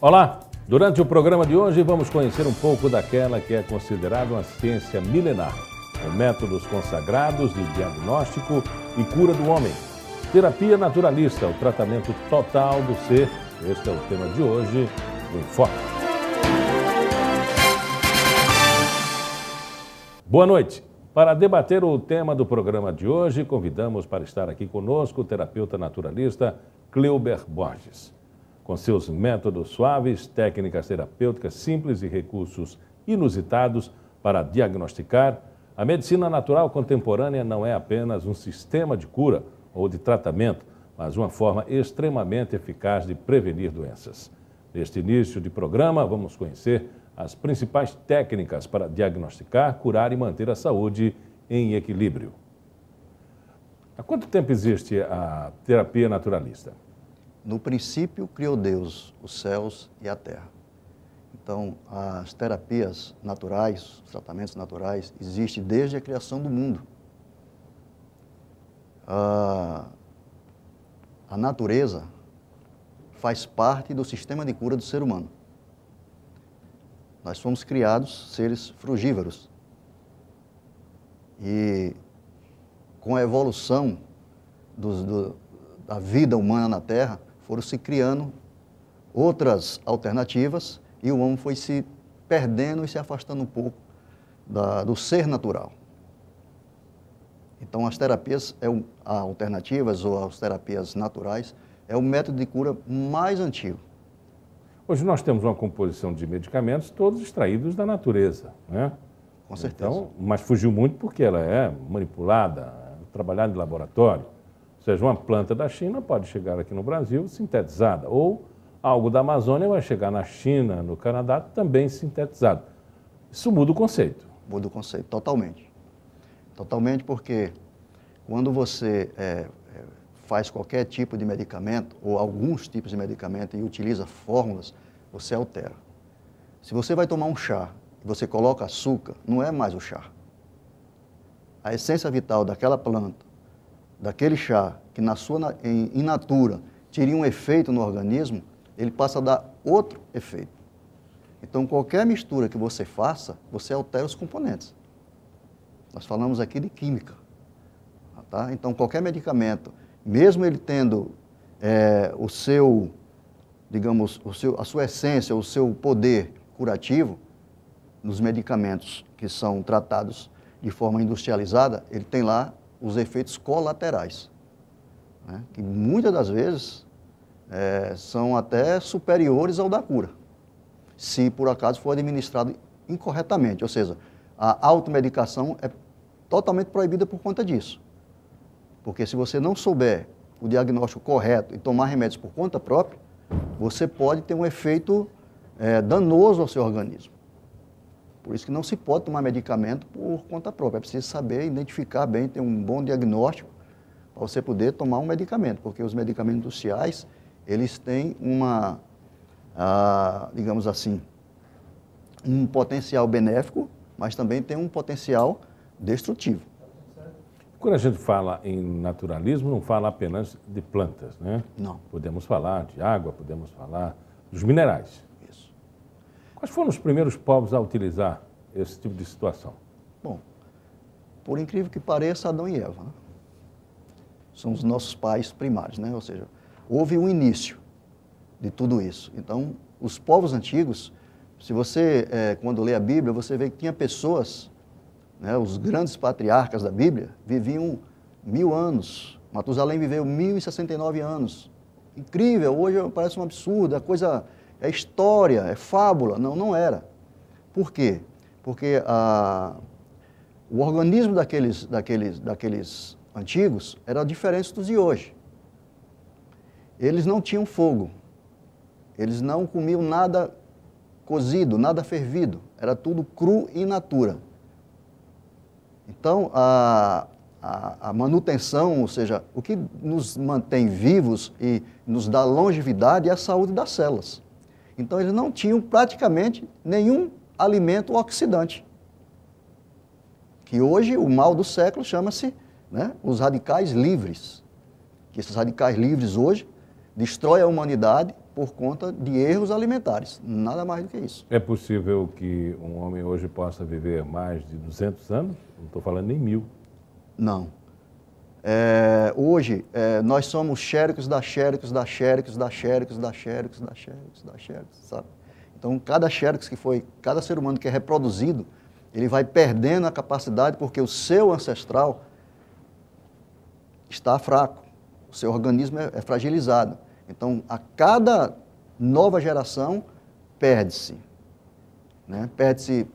Olá! Durante o programa de hoje vamos conhecer um pouco daquela que é considerada uma ciência milenar, com métodos consagrados de diagnóstico e cura do homem. Terapia naturalista, o tratamento total do ser. Este é o tema de hoje do Enfoque. Boa noite! Para debater o tema do programa de hoje, convidamos para estar aqui conosco o terapeuta naturalista Cleuber Borges. Com seus métodos suaves, técnicas terapêuticas simples e recursos inusitados para diagnosticar, a medicina natural contemporânea não é apenas um sistema de cura ou de tratamento, mas uma forma extremamente eficaz de prevenir doenças. Neste início de programa, vamos conhecer as principais técnicas para diagnosticar, curar e manter a saúde em equilíbrio. Há quanto tempo existe a terapia naturalista? No princípio, criou Deus os céus e a terra. Então, as terapias naturais, os tratamentos naturais, existem desde a criação do mundo. A natureza faz parte do sistema de cura do ser humano. Nós fomos criados seres frugívoros. E com a evolução da vida humana na Terra, foram se criando outras alternativas e o homem foi se perdendo e se afastando um pouco do ser natural. Então, as terapias alternativas ou as terapias naturais é o método de cura mais antigo. Hoje nós temos uma composição de medicamentos todos extraídos da natureza, né? Com certeza. Então, mas fugiu muito porque ela é manipulada, trabalhada em laboratório. Ou seja, uma planta da China pode chegar aqui no Brasil sintetizada, ou algo da Amazônia vai chegar na China, no Canadá, também sintetizado. Isso muda o conceito. Muda o conceito, totalmente. Totalmente porque quando você faz qualquer tipo de medicamento, ou alguns tipos de medicamento, e utiliza fórmulas, você altera. Se você vai tomar um chá e você coloca açúcar, não é mais o chá. A essência vital daquela planta, daquele chá, que in natura teria um efeito no organismo, ele passa a dar outro efeito. Então, qualquer mistura que você faça, você altera os componentes. Nós falamos aqui de química. Tá? Então, qualquer medicamento, mesmo ele tendo a sua essência, o seu poder curativo, nos medicamentos que são tratados de forma industrializada, ele tem lá os efeitos colaterais, né? Que muitas das vezes são até superiores ao da cura, se por acaso for administrado incorretamente. Ou seja, a automedicação é totalmente proibida por conta disso. Porque se você não souber o diagnóstico correto e tomar remédios por conta própria, você pode ter um efeito danoso ao seu organismo. Por isso que não se pode tomar medicamento por conta própria. É preciso saber identificar bem, ter um bom diagnóstico para você poder tomar um medicamento. Porque os medicamentos industriais, eles têm digamos assim, um potencial benéfico, mas também tem um potencial destrutivo. Quando a gente fala em naturalismo, não fala apenas de plantas, né? Não. Podemos falar de água, podemos falar dos minerais. Isso. Quais foram os primeiros povos a utilizar esse tipo de situação? Bom, por incrível que pareça, Adão e Eva, né? São os nossos pais primários, né? Ou seja, houve um início de tudo isso. Então, os povos antigos, se você, quando lê a Bíblia, você vê que tinha pessoas, né, os grandes patriarcas da Bíblia, viviam 1000 anos. Matusalém viveu 1069 anos. Incrível, hoje parece um absurdo, a coisa é história, é fábula. Não, não era. Por quê? Porque o organismo daqueles antigos era diferente dos de hoje. Eles não tinham fogo, eles não comiam nada cozido, nada fervido, era tudo cru in natura. Então, a manutenção, ou seja, o que nos mantém vivos e nos dá longevidade é a saúde das células. Então, eles não tinham praticamente nenhum alimento oxidante. Que hoje, o mal do século chama-se, né, os radicais livres. Que esses radicais livres hoje destroem a humanidade por conta de erros alimentares, nada mais do que isso. É possível que um homem hoje possa viver mais de 200 anos? Não estou falando nem 1000. Não. Hoje, nós somos xéricos da xéricos, da xéricos, da xéricos, da xéricos, da xéricos, da xéricos, sabe? Então, cada xéricos cada ser humano que é reproduzido, ele vai perdendo a capacidade porque o seu ancestral está fraco, o seu organismo é fragilizado. Então, a cada nova geração, perde-se, né? Perde-se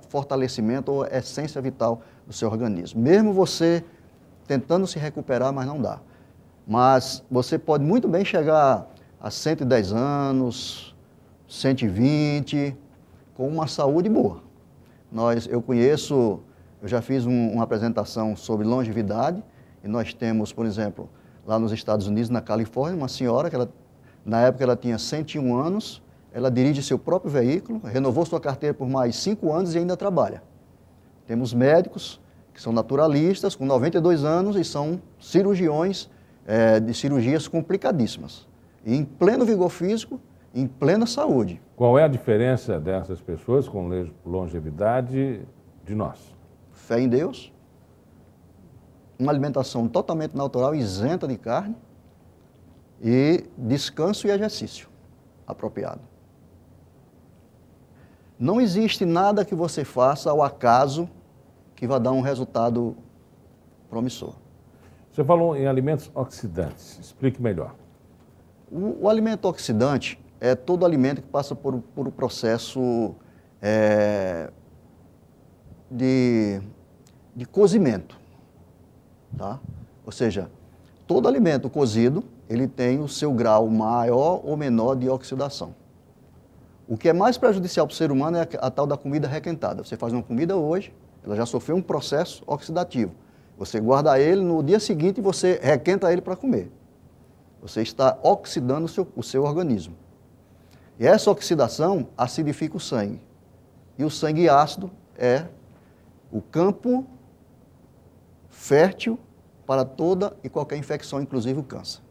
fortalecimento ou essência vital do seu organismo. Mesmo você tentando se recuperar, mas não dá. Mas você pode muito bem chegar a 110 anos, 120, com uma saúde boa. Eu já fiz uma apresentação sobre longevidade, e nós temos, por exemplo, lá nos Estados Unidos, na Califórnia, uma senhora que na época ela tinha 101 anos, ela dirige seu próprio veículo, renovou sua carteira por mais 5 anos e ainda trabalha. Temos médicos que são naturalistas, com 92 anos e são cirurgiões de cirurgias complicadíssimas. E em pleno vigor físico, em plena saúde. Qual é a diferença dessas pessoas com longevidade de nós? Fé em Deus, uma alimentação totalmente natural, isenta de carne, e descanso e exercício apropriado. Não existe nada que você faça ao acaso que vai dar um resultado promissor. Você falou em alimentos oxidantes. Explique melhor. O alimento oxidante é todo alimento que passa por um processo de cozimento. Tá? Ou seja, todo alimento cozido, ele tem o seu grau maior ou menor de oxidação. O que é mais prejudicial para o ser humano é a tal da comida requentada. Você faz uma comida hoje, ela já sofreu um processo oxidativo. Você guarda ele, no dia seguinte você requenta ele para comer. Você está oxidando o seu organismo. E essa oxidação acidifica o sangue. E o sangue ácido é o campo fértil para toda e qualquer infecção, inclusive o câncer.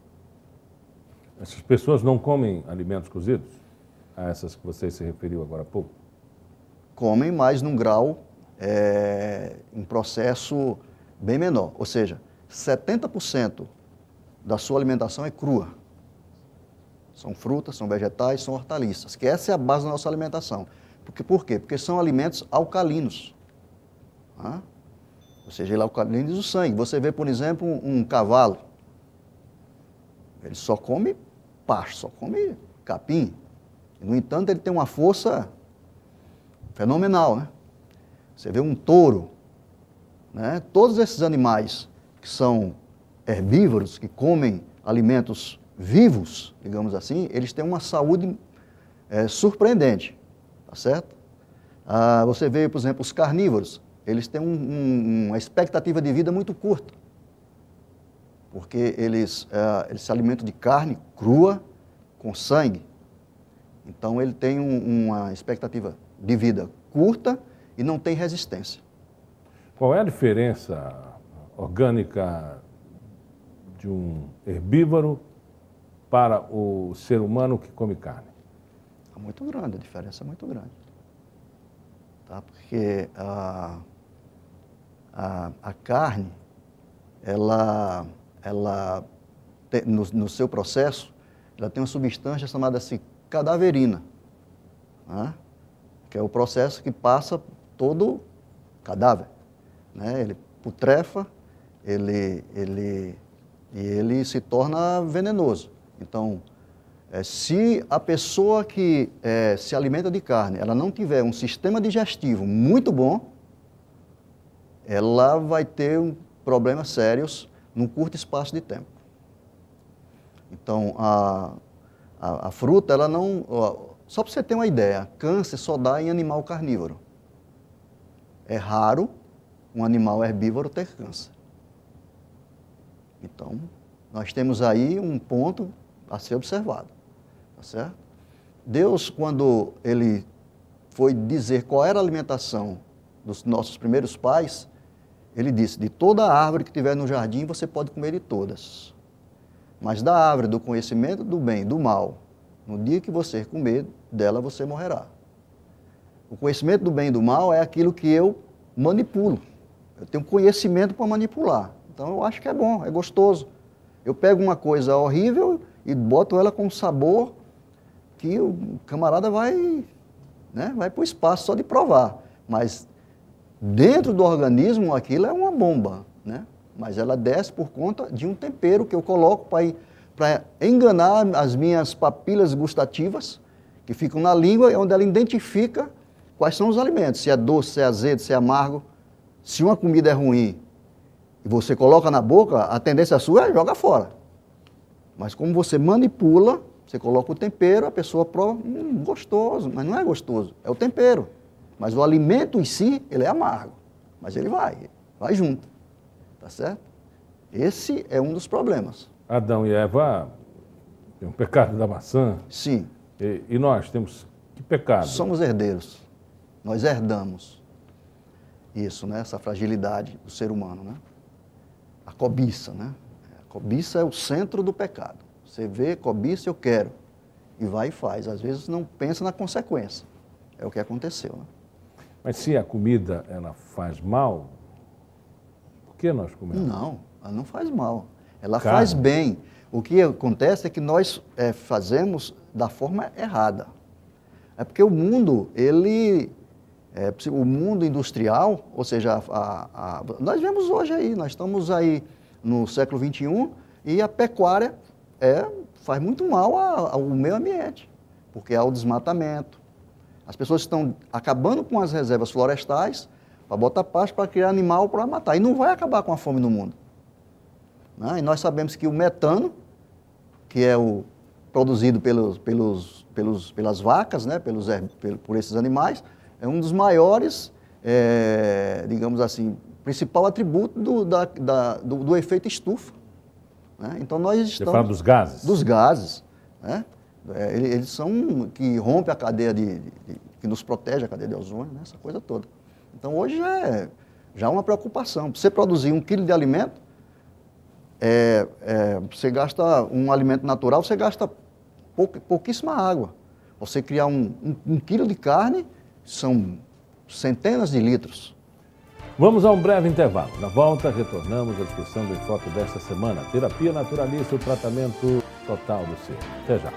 Essas pessoas não comem alimentos cozidos? A essas que você se referiu agora há pouco? Comem, mas num grau, em processo bem menor. Ou seja, 70% da sua alimentação é crua. São frutas, são vegetais, são hortaliças, que essa é a base da nossa alimentação. Por quê? Porque são alimentos alcalinos. Tá? Ou seja, ele alcaliniza o sangue. Você vê, por exemplo, um cavalo. Ele só come pasto, só come capim. No entanto, ele tem uma força fenomenal, né? Você vê um touro, né? Todos esses animais que são herbívoros, que comem alimentos vivos, digamos assim, eles têm uma saúde surpreendente, tá certo? Você vê, por exemplo, os carnívoros, eles têm uma expectativa de vida muito curta, porque eles se alimentam de carne crua com sangue. Então, ele tem uma expectativa de vida curta e não tem resistência. Qual é a diferença orgânica de um herbívoro para o ser humano que come carne? É muito grande, a diferença é muito grande. Tá? Porque a carne, no seu processo, ela tem uma substância chamada cadaverina, né? Que é o processo que passa todo cadáver, né? Ele putrefa, ele se torna venenoso. Então, se a pessoa que se alimenta de carne, ela não tiver um sistema digestivo muito bom, ela vai ter problemas sérios num curto espaço de tempo. Então, a fruta, ela não... Só para você ter uma ideia, câncer só dá em animal carnívoro. É raro um animal herbívoro ter câncer. Então, nós temos aí um ponto a ser observado, tá certo? Deus, quando Ele foi dizer qual era a alimentação dos nossos primeiros pais, Ele disse, de toda árvore que tiver no jardim, você pode comer de todas. mas da árvore do conhecimento do bem e do mal, no dia que você comer dela, você morrerá. O conhecimento do bem e do mal é aquilo que eu manipulo. Eu tenho conhecimento para manipular. Então eu acho que é bom, é gostoso. Eu pego uma coisa horrível e boto ela com um sabor que o camarada vai para o espaço só de provar. Mas dentro do organismo aquilo é uma bomba, né? Mas ela desce por conta de um tempero que eu coloco para enganar as minhas papilas gustativas, que ficam na língua, onde ela identifica quais são os alimentos, se é doce, se é azedo, se é amargo. Se uma comida é ruim e você coloca na boca, a tendência sua é jogar fora. Mas como você manipula, você coloca o tempero, a pessoa prova, gostoso, mas não é gostoso, é o tempero. Mas o alimento em si, ele é amargo, mas ele vai junto, tá certo? Esse é um dos problemas. Adão e Eva têm um pecado da maçã. Sim. E nós temos que pecado? Somos herdeiros, nós herdamos isso, né? Essa fragilidade do ser humano, né? A cobiça, né? A cobiça é o centro do pecado. Você vê cobiça, eu quero, e vai e faz. Às vezes não pensa na consequência. É o que aconteceu, né? Mas se a comida ela faz mal, por que nós comemos? Não, ela não faz mal. Ela Carne. faz bem. O que acontece é que nós fazemos da forma errada. É porque o mundo, o mundo industrial, ou seja, nós vemos hoje aí, nós estamos aí no século XXI e a pecuária faz muito mal ao meio ambiente, porque há o desmatamento. As pessoas estão acabando com as reservas florestais para botar pasto, para criar animal para matar. E não vai acabar com a fome no mundo. Né? E nós sabemos que o metano, que é o produzido pelas vacas, né? Por esses animais, é um dos maiores, digamos assim, principal atributo do efeito estufa. Né? Então nós estamos... Você fala dos gases? Dos gases. Né? Eles são que rompem a cadeia que nos protege, a cadeia de ozônio, né? Essa coisa toda. Então hoje já é uma preocupação. Para você produzir 1 quilo de alimento, você gasta um alimento natural, você gasta pouquíssima água. Você criar um quilo de carne, são centenas de litros. Vamos a um breve intervalo. Na volta, retornamos à discussão do enfoque desta semana. Terapia naturalista, o tratamento total do ser. Até já.